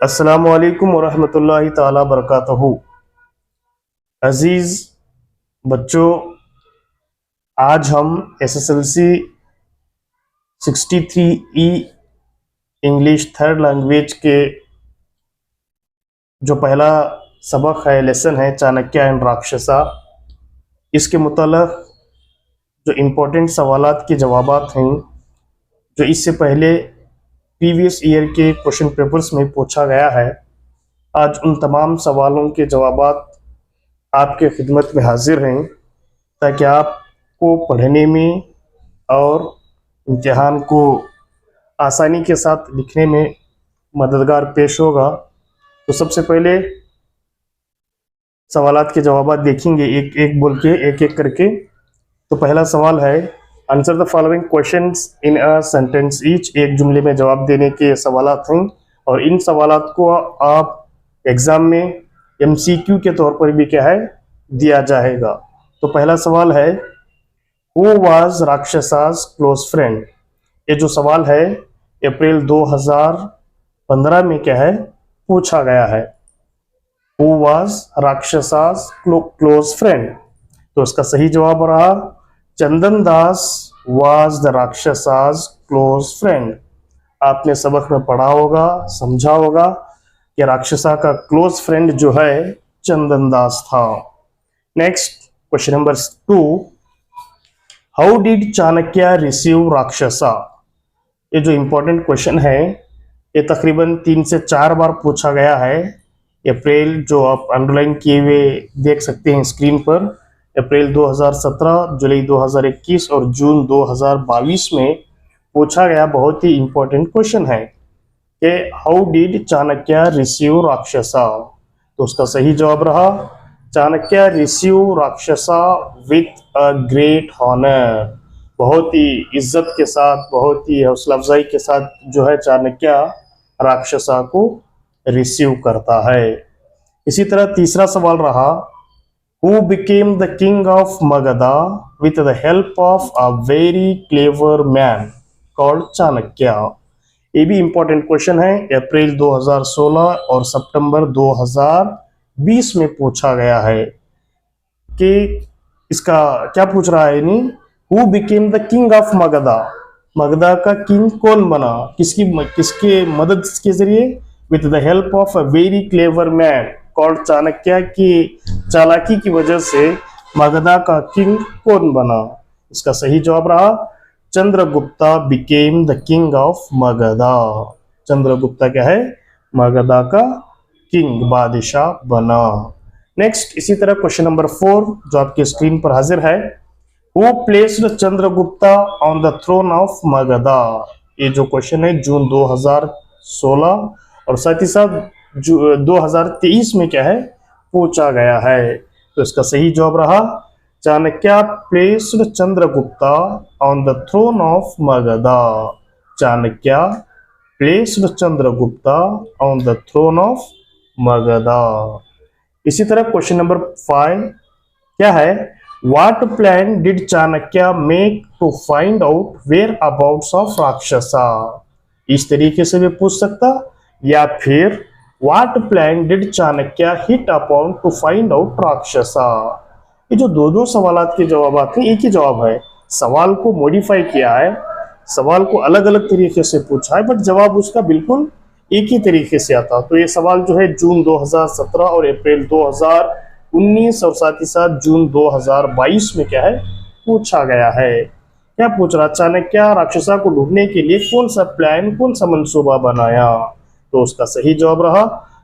अस्सलामु अलैकुम वरहमतुल्लाहि ताला बरकातहू। अजीज बच्चों, आज हम एसएसएलसी 63 ई इंग्लिश थर्ड लैंग्वेज के जो पहला सबक है, लेसन है चाणक्य एंड राक्षसा, इसके मुताल्लिक़ जो इम्पोर्टेंट सवालात के जवाबात हैं जो इससे पहले प्रीवियस ईयर के क्वेश्चन पेपर्स में पूछा गया है, आज उन तमाम सवालों के जवाबात आपके खिदमत में हाजिर हैं ताकि आपको पढ़ने में और इम्तिहान को आसानी के साथ लिखने में मददगार पेश होगा। तो सबसे पहले सवालात के जवाबात देखेंगे एक एक बोल के, एक एक करके। तो पहला सवाल है, answer the following questions in a sentence each. एक जुमले में जवाब देने के सवालात हैं और इन सवालात को आप एग्जाम में एमसीक्यू के तौर पर भी क्या है दिया जाएगा। तो पहला सवाल है, who was Rakshasa's close friend. ये जो सवाल है अप्रैल 2015 में क्या है पूछा गया है। Who was Rakshasa's close friend. तो इसका सही जवाब रहा Chandan Das was the Rakshasa's close friend. आपने सबक में पढ़ा होगा, समझा होगा कि राक्षसा का क्लोज फ्रेंड जो है चंदन दास था। Next question number 2, how did Chanakya receive Rakshasa. ये जो इंपॉर्टेंट क्वेश्चन है ये तकरीबन 3 से 4 बार पूछा गया है। अप्रैल जो आप अंडरलाइन किए हुए देख सकते हैं स्क्रीन पर, अप्रैल 2017, जुलाई 2021 और जून 2022 में पूछा गया बहुत ही इंपॉर्टेंट क्वेश्चन है कि how did Chanakya receive Rakshasa. तो उसका सही जवाब रहा Chanakya receive Rakshasa with a great honour. बहुत ही इज्जत के साथ, बहुत ही हौसला अफजाई के साथ जो है चाणक्य राक्षसा को रिसीव करता है। इसी तरह तीसरा सवाल रहा, who became the king of Magadha with the help of a very clever man called Chanakya. ये भी इंपॉर्टेंट क्वेश्चन है, अप्रैल 2016 और सितंबर 2020 में पूछा गया है कि इसका क्या पूछ रहा है, यानी who became the king of Magadha. Magadha का किंग कौन बना, किसके मदद के जरिए, with the help of a very clever man called Chanakya की चालाकी की वजह से मगधा का किंग कौन बना। इसका सही जवाब रहा Chandragupta became the king of Magadha. Chandragupta क्या है मगधा का किंग, बादशाह बना। नेक्स्ट इसी तरह क्वेश्चन नंबर 4 जो आपके स्क्रीन पर हाजिर है, who placed Chandragupta on the throne of Magadha. ये जो क्वेश्चन है जून 2016 और साथ ही साथ 2023 में क्या है पूछा गया है। तो इसका सही जवाब रहा Chanakya placed Chandragupta on the throne of Magadha. Chanakya placed Chandragupta on the throne of Magadha. इसी तरह क्वेश्चन नंबर 5 क्या है, what plan did Chanakya make to find out whereabouts of Rakshasa. इस तरीके से भी पूछ सकता, या फिर what plan did Chanakya hit upon to find out Rakshasa. ये जो दो सवालात के जवाब आते हैं एक ही जवाब है, सवाल को मॉडिफाई किया है, सवाल को अलग अलग तरीके से पूछा है बट जवाब उसका बिल्कुल एक ही तरीके से आता। तो ये सवाल जो है जून 2017 और अप्रैल 2019 और साथ ही साथ जून 2022 में क्या है पूछा गया है। क्या पूछ रहा, चाणक्य राक्षसा को ढूंढने के लिए कौन सा प्लान, कौन सा मंसूबा बनाया। तो उसका सही जवाब रहा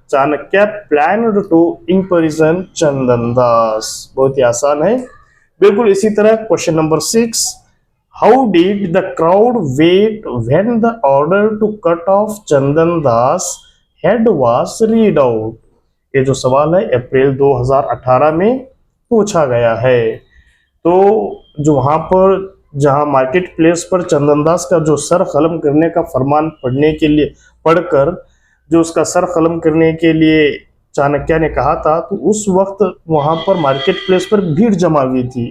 Chanakya planned to imprison Chandan Das. बहुत ही आसान है बिल्कुल। इसी तरह question number 6, how did the crowd wait when the order to cut off Chandan Das head was read out. ये जो सवाल है अप्रैल 2018 में पूछा गया है। तो जो वहां पर जहां मार्केट प्लेस पर चंदन दास का जो सर कलम करने का फरमान पढ़ने के लिए, पढ़कर जो उसका सर कलम करने के लिए चाणक्य ने कहा था, तो उस वक्त वहां पर मार्केट प्लेस पर भीड़ जमा हुई थी।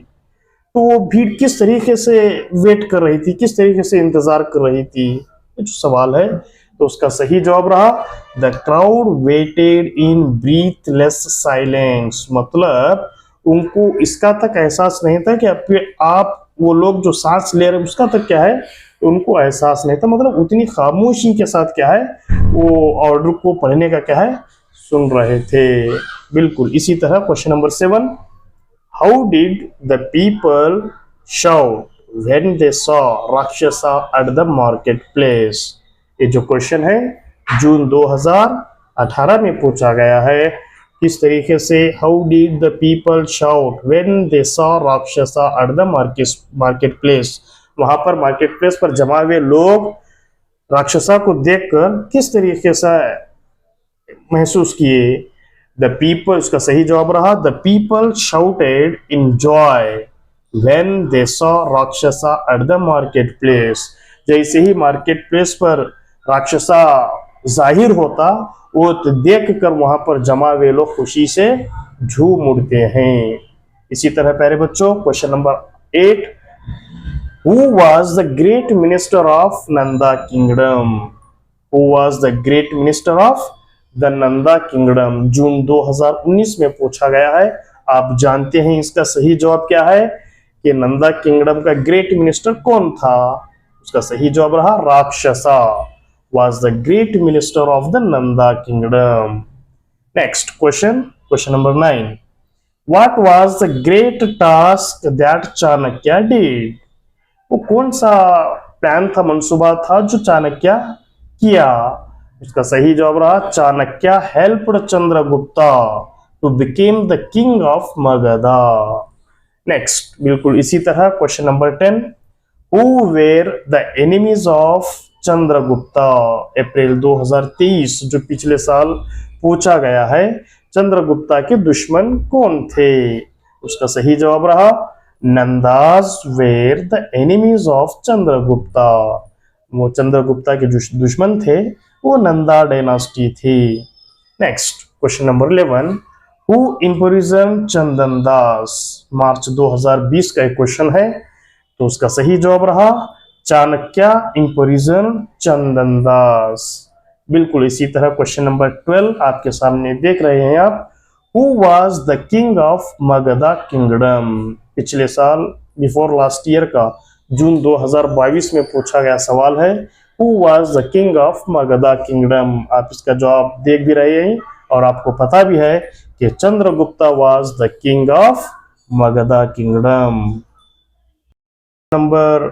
तो वो भीड़ किस तरीके से वेट कर रही थी, किस तरीके से इंतजार कर रही थी, ये जो सवाल है तो उसका सही जवाब रहा the crowd waited in breathless silence, मतलब उनको इसका तक एहसास नहीं था कि आप वो लोग जो सांस ले रहे हैं उसका तक क्या है, उनको एहसास नहीं था, मतलब उतनी खामोशी के साथ क्या है वो ऑर्डर को पढ़ने का क्या है सुन रहे थे। बिल्कुल इसी तरह question number 7, how did the people shout when they saw Rakshasa at the market place. ये जो क्वेश्चन है जून 2018 में पूछा गया है, किस तरीके से how did the people shout when they saw Rakshasa at the market place, वहां पर मार्केट प्लेस पर जमा हुए लोग राक्षसा को देखकर किस तरीके से महसूस किए। द पीपल, उसका सही जवाब रहा the people shouted in joy when they saw Rakshasa at the market place. जैसे ही मार्केट प्लेस पर राक्षसा जाहिर होता वो तो देख कर वहां पर जमा हुए लोग खुशी से झूम उठते हैं। इसी तरह प्यारे बच्चों question number 8, Who was the great minister of Nanda kingdom? Who was the great minister of the Nanda kingdom? जून 2019 में पूछा गया है। आप जानते हैं इसका सही जवाब क्या है कि नंदा किंगडम का ग्रेट मिनिस्टर कौन था। उसका सही जवाब रहा राक्षसा was the great minister of the Nanda kingdom. Next question number 9. What was the great task that Chanakya did? वो कौन सा प्लान था, मंसूबा था जो चाणक्य किया। उसका सही जवाब रहा Chanakya helped Chandragupta to become the king of Magadha. Next बिल्कुल इसी तरह question number 10, who were the enemies of Chandragupta. April 2023 जो पिछले साल पूछा गया है, चंद्रगुप्ता के दुश्मन कौन थे। उसका सही जवाब रहा Nandas were the enemies of Chandragupta. वो चंद्रगुप्ता के दुश्मन थे, वो नंदा डायनास्टी थी। Next question number 11, who imprison Chandan Das. March 2020 का एक क्वेश्चन है, तो उसका सही जवाब रहा चाणक्य इम्प्रिजन चंदन दास। बिल्कुल इसी तरह क्वेश्चन नंबर 12 आपके सामने देख रहे हैं आप, who was the king of Magadha kingdom. पिछले साल बिफोर लास्ट ईयर का जून 2022 में पूछा गया सवाल है, who was the king of Magadha kingdom. आप इसका जवाब देख भी रहे हैं और आपको पता भी है कि Chandragupta was the king of Magadha kingdom. Number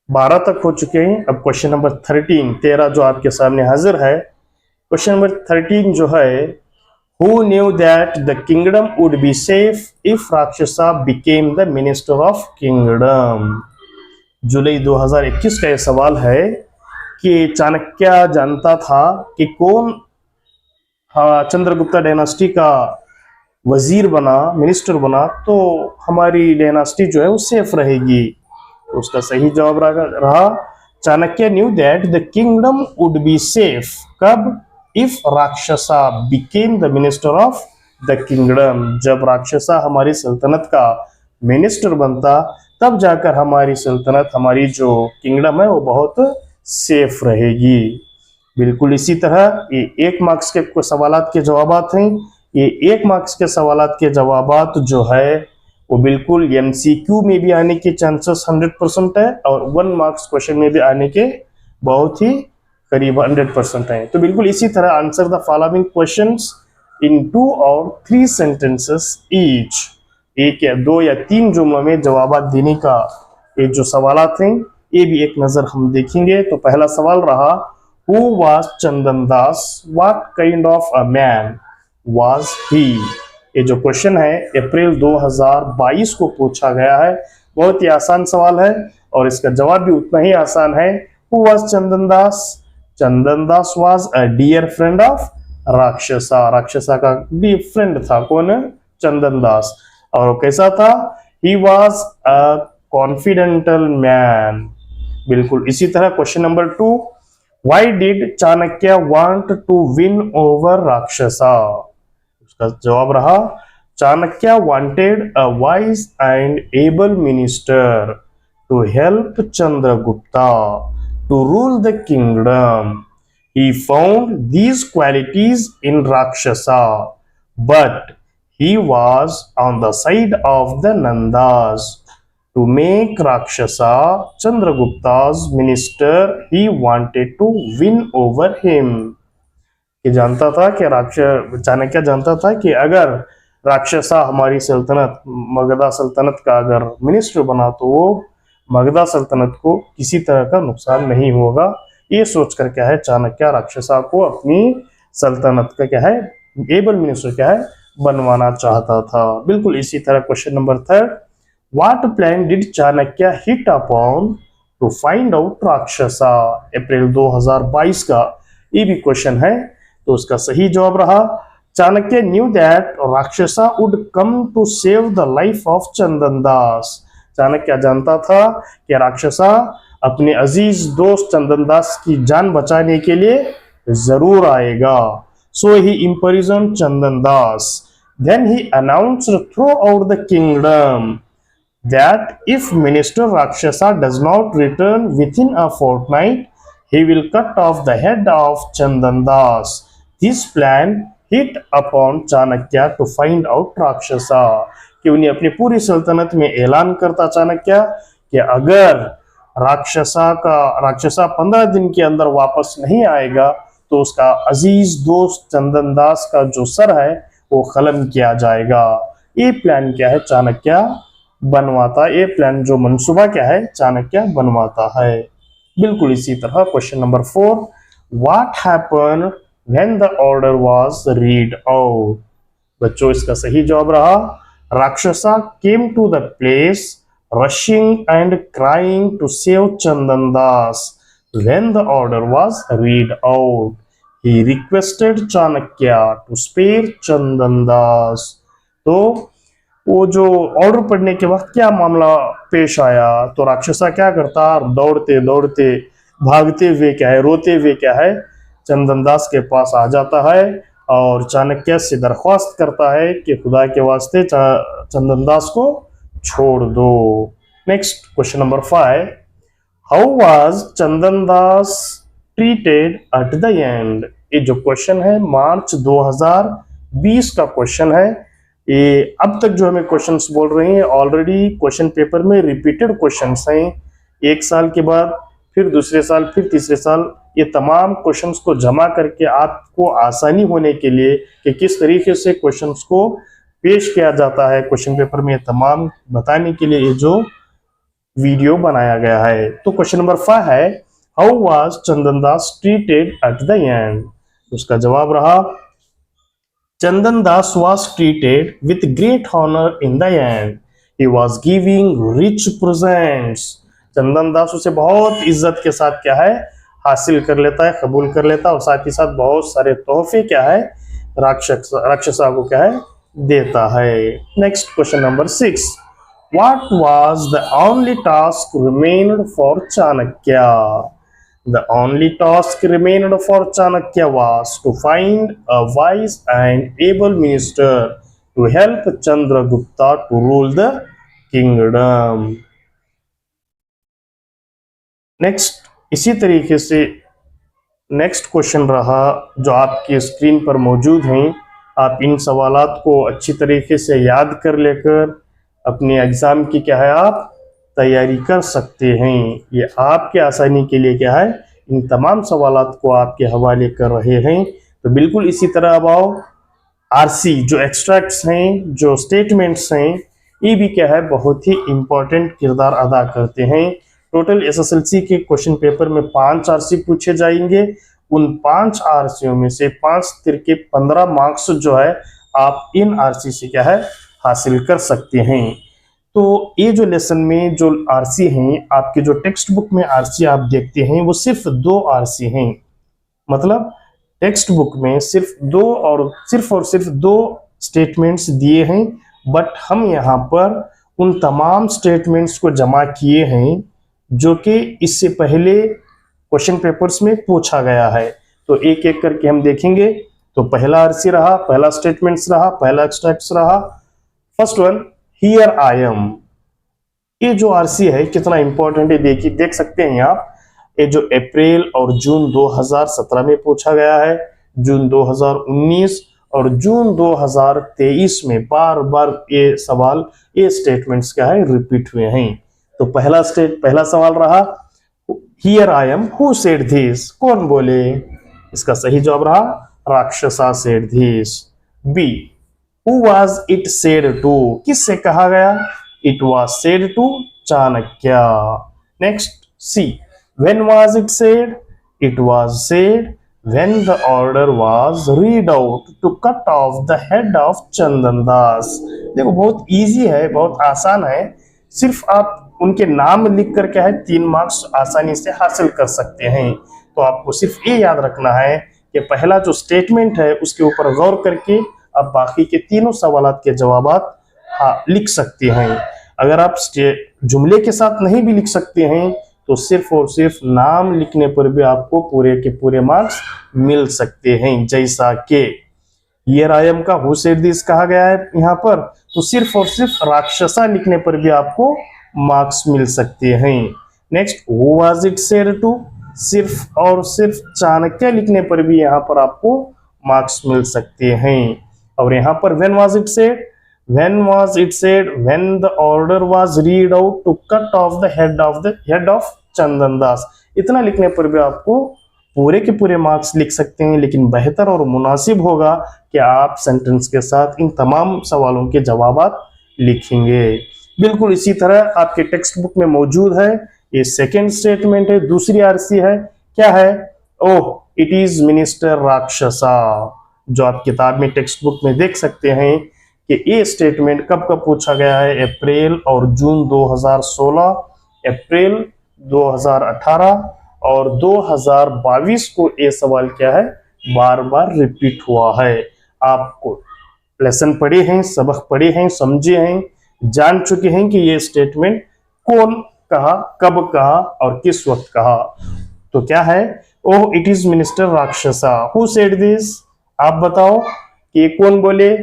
12 तक हो चुके हैं। अब क्वेश्चन नंबर 13 जो आपके सामने हाजिर है। क्वेश्चन नंबर 13 जो है, Who knew that the kingdom would be safe if Rakshasa became the minister of kingdom? जुलाई 2021 का यह सवाल है कि चाणक्य जानता था कि कौन चंद्रगुप्ता डायनास्टी का वजीर बना, मिनिस्टर बना, तो हमारी डायनास्टी जो है वो सेफ रहेगी। तो उसका सही जवाब रहा Chanakya knew that the kingdom would be safe कब, if Rakshasa became the minister of the kingdom. जब राक्षसा हमारी सल्तनत का मिनिस्टर बनता तब जाकर हमारी सल्तनत, हमारी जो किंगडम है वो बहुत सेफ रहेगी। बिल्कुल इसी तरह ये 1 मार्क्स के सवालात के जवाबात हैं। ये 1 मार्क्स के सवालात के जवाबात जो है वो बिल्कुल MCQ में भी आने के चांसेस 100% है और 1 मार्क्स क्वेश्चन में भी आने के बहुत ही करीब 100% है। तो बिल्कुल इसी तरह answer the following questions in 2 और 3 सेंटेंसेस ईच। 1 या 2 या 3 जुमलों में जवाब देने का ये जो सवालात हैं ये भी एक नजर हम देखेंगे। तो पहला सवाल रहा, who was Chandan Das, what kind of a man was he. ये जो क्वेश्चन है अप्रैल 2022 को पूछा गया है। बहुत ही आसान सवाल है और इसका जवाब भी उतना ही आसान है। Who was Chandan Das? Chandan Das was a dear friend of Rakshasa. Rakshasa का डी फ्रेंड था कौन? चंदन दास। और वो कैसा था? He was a confidential man. बिल्कुल इसी तरह question number 2, why did Chanakya want to win over Rakshasa? उसका जवाब रहा Chanakya wanted a wise and able minister to help Chandragupta to rule the kingdom. he found these qualities in Rakshasa, but he was on the side of the Nandas. To make Rakshasa Chandragupta's minister, he wanted to win over him. कि जानता था कि चाणक्य जानता था कि अगर राक्षसा हमारी सल्तनत मगधा सल्तनत का अगर मिनिस्टर बना तो वो मगधा सल्तनत को किसी तरह का नुकसान नहीं होगा। ये सोचकर क्या है चाणक्य राक्षसा को अपनी सल्तनत का क्या है एबल मिनिस्टर क्या है बनवाना चाहता था। बिल्कुल इसी तरह question number 3, what plan did Chanakya hit upon to find out Rakshasa. April 2022 का ये भी क्वेश्चन है, तो उसका सही जवाब रहा Chanakya knew that Rakshasa would come to save the life of Chandan Das. Chanakya जानता था कि राक्षसा अपने अजीज दोस्त चंदन दास की जान बचाने के लिए जरूर आएगा। सो ही imprisoned Chandan Das. Then he announced throughout the kingdom that if Minister Rakshasa does not return within a fortnight, he will cut off the head of Chandan Das. This plan hit upon Chanakya to find out Rakshasa. कि उन्हें अपनी पूरी सल्तनत में ऐलान करता चाणक्य कि अगर राक्षसा 15 दिन के अंदर वापस नहीं आएगा तो उसका अजीज दोस्त चंदन दास का जो सर है वो कलम किया जाएगा। ये प्लान क्या है चाणक्य बनवाता, ये प्लान जो मंसूबा क्या है चाणक्य बनवाता है। बिल्कुल इसी तरह question number 4, what happen when the order was read out. बच्चों इसका सही जवाब रहा Rakshasa came to the place rushing and crying to save Chandan Das when the order was read out. He requested Chanakya to spare Chandan Das. तो वो जो ऑर्डर पढ़ने के वक्त क्या मामला पेश आया, तो राक्षसा क्या करता दौड़ते दौड़ते भागते हुए क्या है रोते हुए क्या है चंदन दास के पास आ जाता है और चाणक्य से दरख्वास्त करता है कि खुदा के वास्ते चंदन दास को छोड़ दो। Next question number 5, how was Chandan Das treated at the end. ये जो क्वेश्चन है मार्च 2020 का क्वेश्चन है। ये अब तक जो हमें क्वेश्चंस बोल रहे हैं ऑलरेडी क्वेश्चन पेपर में रिपीटेड क्वेश्चंस हैं। एक साल के बाद फिर दूसरे साल फिर तीसरे साल ये तमाम क्वेश्चंस को जमा करके आपको आसानी होने के लिए कि किस तरीके से क्वेश्चंस को पेश किया जाता है क्वेश्चन पेपर में, तमाम बताने के लिए ये जो वीडियो बनाया गया है। तो क्वेश्चन नंबर 5 है how was Chandan Das treated at the end. उसका जवाब रहा चंदन दास was treated with great honor in the end. He was giving rich presents. चंदन दास उसे बहुत इज्जत के साथ क्या है हासिल कर लेता है, कबूल कर लेता है और साथ ही साथ बहुत सारे तोहफे क्या है राक्षसा को क्या है देता है। Next question number 6, what was the only task remained for Chanakya? The only task remained for Chanakya was to find a wise and able minister to help Chandragupta to rule the kingdom. Next इसी तरीके से next question रहा जो आपकी screen पर मौजूद हैं। आप इन सवालात को अच्छी तरीके से याद कर लेकर अपने एग्जाम की क्या है आप तैयारी कर सकते हैं। ये आपके आसानी के लिए क्या है इन तमाम सवालात को आपके हवाले कर रहे हैं। तो बिल्कुल इसी तरह अब आओ आरसी जो एक्सट्रैक्ट्स हैं जो स्टेटमेंट्स हैं ये भी क्या है बहुत ही इंपॉर्टेंट किरदार अदा करते हैं। टोटल एसएसएलसी के क्वेश्चन पेपर में 5 आरसी पूछे जाएंगे। उन 5 आरसीओ में से 5 तिरके 15 मार्क्स जो है आप इन आरसी से क्या है हासिल कर सकते हैं। तो ये जो लेसन में जो आरसी हैं आपके जो टेक्स्ट बुक में आरसी आप देखते हैं वो सिर्फ 2 आरसी हैं। मतलब टेक्स्ट बुक में सिर्फ 2 और सिर्फ 2 स्टेटमेंट्स दिए हैं, बट हम यहाँ पर उन तमाम स्टेटमेंट्स को जमा किए हैं जो कि इससे पहले क्वेश्चन पेपर्स में पूछा गया है। तो एक एक करके हम देखेंगे। तो पहला आरसी रहा, पहला स्टेटमेंट्स रहा, पहला एक्सट्रैक्ट्स रहा। First one here I M. ये जो आरसी है कितना इंपॉर्टेंट है देख सकते हैं आप। ये जो अप्रैल और जून 2017 में पूछा गया है, जून 2019 और जून 2023 में बार बार ये सवाल, ये स्टेटमेंट्स क्या है, रिपीट हुए हैं। तो पहला सवाल रहा here I am, who said this, कौन बोले? इसका सही जवाब रहा Rakshasa said this. B, who was it said to, किससे कहा गया? It was said to Chanakya. Next C, when was it said? It was said when the order was read out to cut off the head of चंदन दास। देखो बहुत easy है, बहुत आसान है, सिर्फ आप उनके नाम लिख कर क्या है 3 मार्क्स आसानी से हासिल कर सकते हैं। तो आपको सिर्फ ये याद रखना है कि पहला जो स्टेटमेंट है उसके ऊपर गौर करके आप बाकी के तीनों सवालात के जवाबात लिख सकते हैं। अगर आप जुमले के साथ नहीं भी लिख सकते हैं तो सिर्फ और सिर्फ नाम लिखने पर भी आपको पूरे के पूरे मार्क्स मिल सकते हैं। जैसा कि हियर आई एम का हु सेड दिस कहा गया है यहाँ पर, तो सिर्फ और सिर्फ राक्षसा लिखने पर भी आपको मार्क्स मिल सकते हैं। Next who was it said to, सिर्फ और सिर्फ चाणक्य लिखने पर भी यहाँ पर आपको मार्क्स मिल सकते हैं। और यहाँ पर when was it said, when was it said when the order was read out to cut off the head of चंदन दास। इतना लिखने पर भी आपको पूरे के पूरे मार्क्स लिख सकते हैं, लेकिन बेहतर और मुनासिब होगा कि आप सेंटेंस के साथ इन तमाम सवालों के जवाबात लिखेंगे। बिल्कुल इसी तरह आपके टेक्स्ट बुक में मौजूद है, ये सेकेंड स्टेटमेंट है, दूसरी आरसी है, क्या है? ओह इट इज मिनिस्टर राक्षसा, जो आप किताब में टेक्स्ट बुक में देख सकते हैं कि ये स्टेटमेंट कब कब पूछा गया है, अप्रैल और जून 2016, अप्रैल 2018 और 2022 को ये सवाल क्या है, बार बार रिपीट हुआ है। आपको लेसन पढ़े हैं, सबक पढ़े हैं, समझे हैं, जान चुके हैं कि ये स्टेटमेंट कौन कहा, कब कहा और किस वक्त कहा। तो क्या है? Oh it is minister Rakshasa, who said this, आप बताओ कि ये कौन बोले?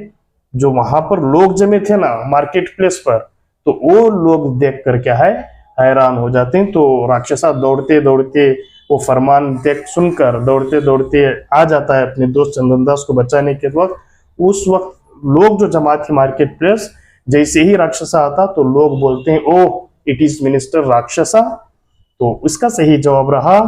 जो वहां पर लोग जमे थे ना मार्केट प्लेस पर, तो वो लोग देख कर क्या है, हैरान हो जाते हैं। तो राक्षसा दौड़ते दौड़ते वो फरमान देख सुनकर दौड़ते दौड़ते आ जाता है अपने दोस्त चंदन दास को बचाने के वक्त। उस वक्त लोग जो जमा थे मार्केट प्लेस, जैसे ही राक्षसा आता तो लोग बोलते हैं ओह इट इज मिनिस्टर राक्षसा। तो इसका सही जवाब रहा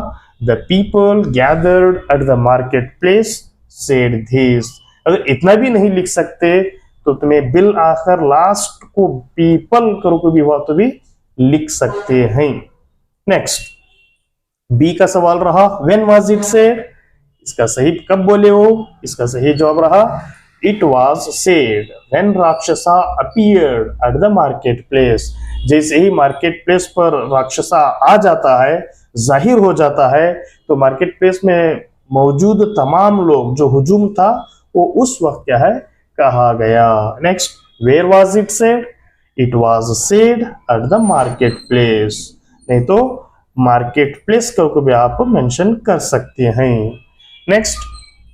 the people gathered eight the market place said this. अगर इतना भी नहीं लिख सकते तो तुम्हें बिल आखिर लास्ट को पीपल करो भी हुआ तो भी लिख सकते हैं। नेक्स्ट बी का सवाल रहा व्हेन वाज इट सेड, इसका सही कब बोले हो? इसका सही जवाब रहा it was said when Rakshasa appeared at the market place. जैसे ही मार्केट प्लेस पर राक्षसा आ जाता है, जाहिर हो जाता है, तो मार्केट प्लेस में मौजूद तमाम लोग जो हुजूम था वो उस वक्त क्या है, कहा गया। Next where was it said, it was said at the market place. नहीं तो मार्केट प्लेस को भी आप मेंशन कर सकते हैं। Next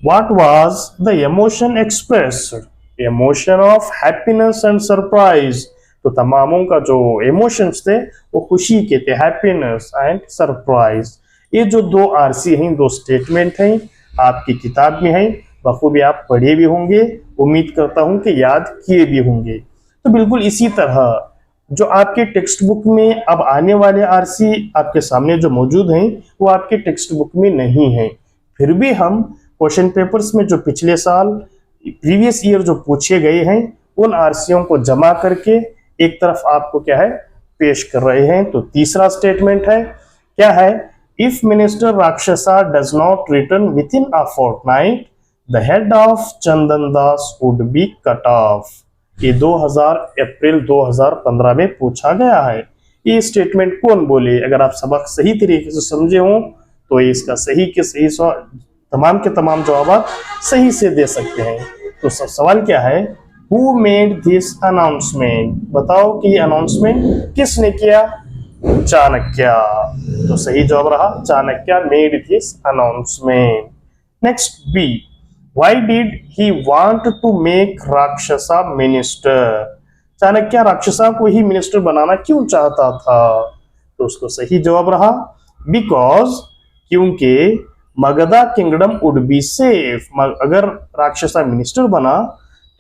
what was the emotion expressed, emotion of happiness and surprise. तो तमामों का जो इमोशंस थे वो खुशी के थे, हैप्पीनेस एंड सरप्राइज। ये जो दो आरसी हैं, दो स्टेटमेंट हैं, आपकी किताब में हैं, बखूबी आप पढ़े भी होंगे, उम्मीद करता हूं कि याद किए भी होंगे। तो बिल्कुल इसी तरह जो आपके टेक्स्ट बुक में अब आने वाले आरसी आपके सामने जो मौजूद हैं वो आपके टेक्स्ट बुक में नहीं है, फिर भी हम क्वेश्चन पेपर्स में जो पिछले साल प्रीवियस ईयर जो पूछे गए हैं उन आरसीओं को जमा करके एक तरफ आपको क्या है, पेश कर रहे हैं। तो तीसरा स्टेटमेंट है, क्या है? If minister Rakshasa does not return within a fortnight the head of Chandan Das would be cut off. ये अप्रैल 2015 में पूछा गया है। ये स्टेटमेंट कौन बोले? अगर आप सबक सही तरीके से समझे हो तो इसका सही के सही तमाम के तमाम जवाब सही से दे सकते हैं। तो सवाल क्या है, हु मेड दिस अनाउंसमेंट? बताओ कि ये अनाउंसमेंट किसने किया? चाणक्य। तो सही जवाब रहा Chanakya made this announcement. Next B, Why did he want to make Rakshasa minister? Chanakya Rakshasa को ही मिनिस्टर बनाना क्यों चाहता था? तो उसको सही जवाब रहा बिकॉज क्योंकि Magadha kingdom would be safe, अगर राक्षसा मिनिस्टर बना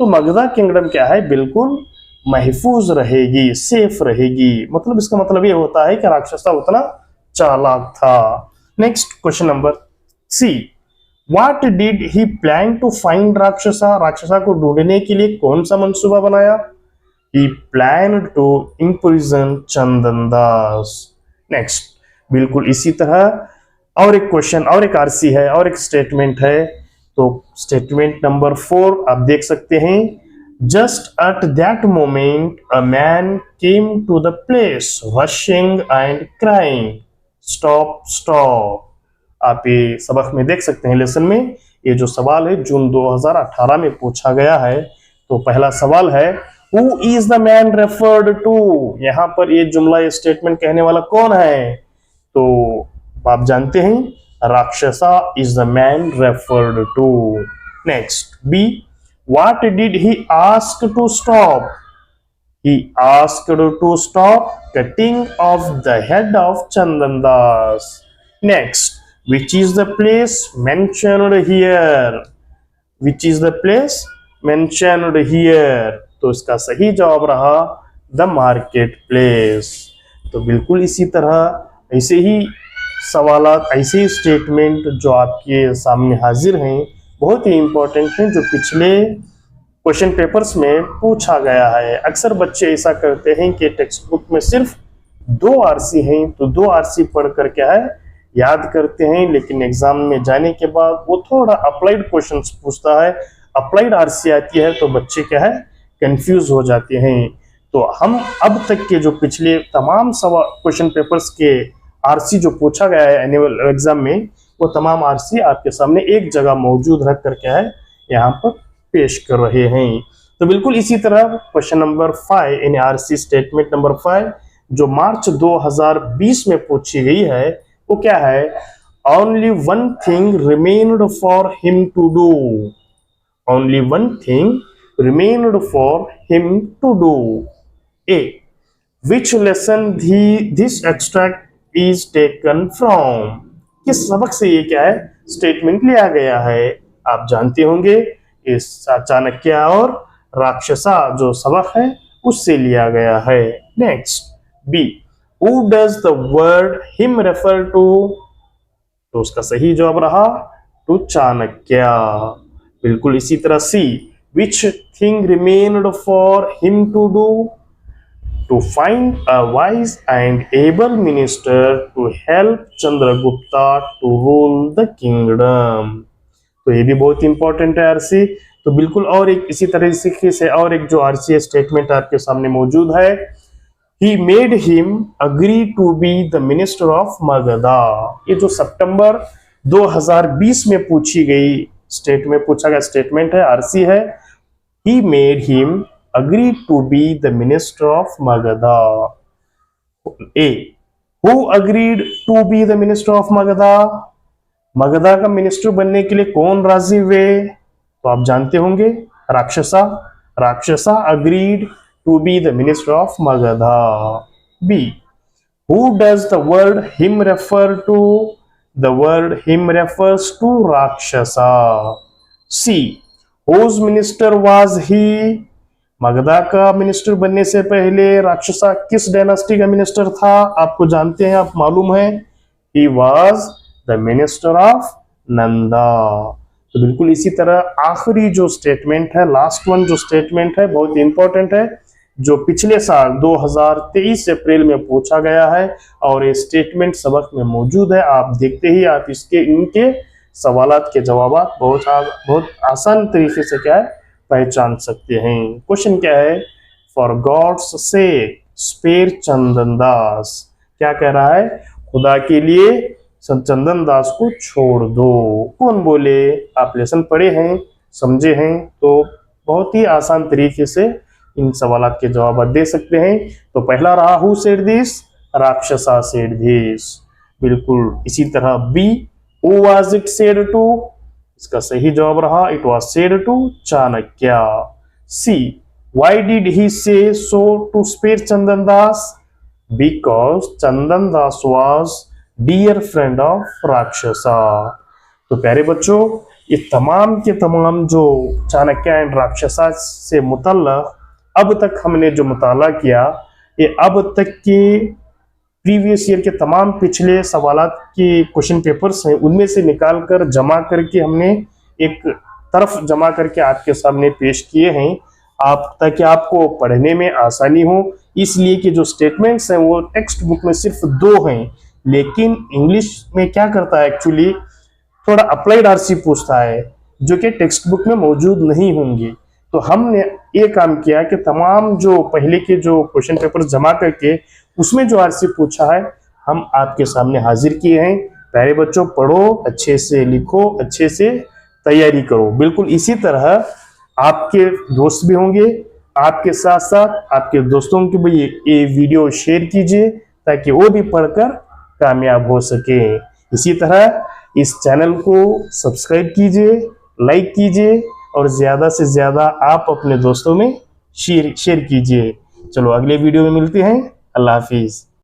तो मगधा किंगडम क्या है, बिल्कुल महफूज रहेगी, सेफ रहेगी। मतलब इसका मतलब ये होता है कि राक्षसा उतना चालाक था। Next question number C, what did he plan to find Rakshasa, Rakshasa को ढूंढने के लिए कौन सा मंसूबा बनाया? He plan to imprison Chandan Das. Next, बिल्कुल इसी तरह और एक क्वेश्चन और एक आरसी है और एक स्टेटमेंट है। तो स्टेटमेंट नंबर 4 आप देख सकते हैं, just at that moment a man came to the place rushing and crying stop stop. आप ये सबक में देख सकते हैं, लेसन में ये जो सवाल है जून 2018 में पूछा गया है। तो पहला सवाल है, who is the man referred to, यहां पर ये जुमला ये स्टेटमेंट कहने वाला कौन है? तो आप जानते हैं, Rakshasa is the man referred to. Next B, what did he ask to stop? He asked to stop cutting off the head of Chandan Das. Next, which is the place mentioned here? Which is the place mentioned here? तो इसका सही जवाब रहा the market place. तो बिल्कुल इसी तरह ऐसे ही सवालात, ऐसे ही स्टेटमेंट जो आपके सामने हाजिर हैं, बहुत ही इंपॉर्टेंट हैं, जो पिछले क्वेश्चन पेपर्स में पूछा गया है। अक्सर बच्चे ऐसा करते हैं कि टेक्स्ट बुक में सिर्फ 2 आरसी हैं, तो 2 आरसी पढ़कर क्या है याद करते हैं, लेकिन एग्जाम में जाने के बाद वो थोड़ा अप्लाइड क्वेश्चंस पूछता है, अप्लाइड आरसी आती है, तो बच्चे क्या है कंफ्यूज हो जाते हैं। तो हम अब तक के जो पिछले तमाम सवाल क्वेश्चन पेपर्स के आरसी जो पूछा गया है एनुअल एग्जाम में, वो तमाम आरसी आपके सामने एक जगह मौजूद रख कर क्या है यहाँ पर पेश कर रहे हैं। तो बिल्कुल इसी तरह क्वेश्चन नंबर 5 यानी आरसी स्टेटमेंट नंबर 5 जो मार्च 2020 में पूछी गई है, वो क्या है? Only one thing remained for him to do. Only one thing remained for him to do. A, which lesson this extract is taken from, किस सबक से ये क्या है स्टेटमेंट लिया गया है? आप जानते होंगे इस चाणक्य और राक्षसा जो सबक है उससे लिया गया है। Next B, Who does the word him refer to? तो उसका सही जवाब रहा टू चाणक्य। बिल्कुल इसी तरह सी, which thing remained for him to do? To find a wise and able minister to help Chandragupta to rule the kingdom। तो ये भी बहुत इंपॉर्टेंट है आरसी। तो बिल्कुल और एक इसी तरह से और एक जो आरसी स्टेटमेंट आपके सामने मौजूद है, He made him agree to be the minister of Magadha। ये जो सितंबर 2020 में पूछी गई पूछा गया स्टेटमेंट है, आरसी है। He made him agree to be the minister of Magadha। A, who agreed to be the minister of Magadha? Magadha का मिनिस्टर बनने के लिए कौन राजी हुए? तो आप जानते होंगे राक्षसा। राक्षसा agreed to be the minister of Magadha। B, who does the word him refer to? The word him refers to Rakshasa। C, whose minister was he? Magadha का मिनिस्टर बनने से पहले राक्षसा किस डायनास्टी का मिनिस्टर था? आपको जानते हैं, आप मालूम है, he was the minister of Nanda. तो बिल्कुल इसी तरह आखिरी जो स्टेटमेंट है, लास्ट वन जो स्टेटमेंट है, बहुत इंपॉर्टेंट है, जो पिछले साल 2023 अप्रैल में पूछा गया है और ये स्टेटमेंट सबक में मौजूद है। आप देखते ही आप इनके सवालात के जवाब बहुत आसान तरीके से क्या है पहचान सकते हैं। क्वेश्चन क्या है? For God's sec spare Chandan दास। क्या कह रहा है? खुदा के लिए चंदन दास को छोड़ दो। कौन बोले? आप लेसन पढ़े हैं, समझे हैं, तो बहुत ही आसान तरीके से इन सवालात के जवाब दे सकते हैं। तो पहला रहा who said this, Rakshasa said this. बिल्कुल इसी तरह B, who was it said to, इसका सही जवाब रहा it was said to Chanakya. C, why did he say so to spare Chandan Das? Because Chandan Das was dear friend of Rakshasa. तो प्यारे बच्चों, ये तमाम के तमाम जो चाणक्य एंड राक्षसा से मुतल्लक अब तक हमने जो मुताला किया, ये अब तक के प्रीवियस ईयर के तमाम पिछले सवालात के क्वेश्चन पेपर्स हैं, उनमें से निकाल कर जमा करके हमने एक तरफ जमा करके आपके सामने पेश किए हैं, आप ताकि आपको पढ़ने में आसानी हो। इसलिए कि जो स्टेटमेंट्स हैं वो टेक्स्ट बुक में सिर्फ 2 हैं, लेकिन इंग्लिश में क्या करता है एक्चुअली, थोड़ा अप्लाइड आरसी पूछता है जो कि टेक्स्ट बुक में मौजूद नहीं होंगे। तो हमने ये काम किया कि तमाम जो पहले के जो क्वेश्चन पेपर जमा करके उसमें जो आरसी पूछा है हम आपके सामने हाजिर किए हैं। प्यारे बच्चों, पढ़ो, अच्छे से लिखो, अच्छे से तैयारी करो। बिल्कुल इसी तरह आपके दोस्त भी होंगे, आपके साथ साथ आपके दोस्तों को भी ये वीडियो शेयर कीजिए ताकि वो भी पढ़कर कामयाब हो सके। इसी तरह इस चैनल को सब्सक्राइब कीजिए, लाइक कीजिए और ज्यादा से ज्यादा आप अपने दोस्तों में शेयर कीजिए। चलो अगले वीडियो में मिलते हैं। अल्लाह हाफिज।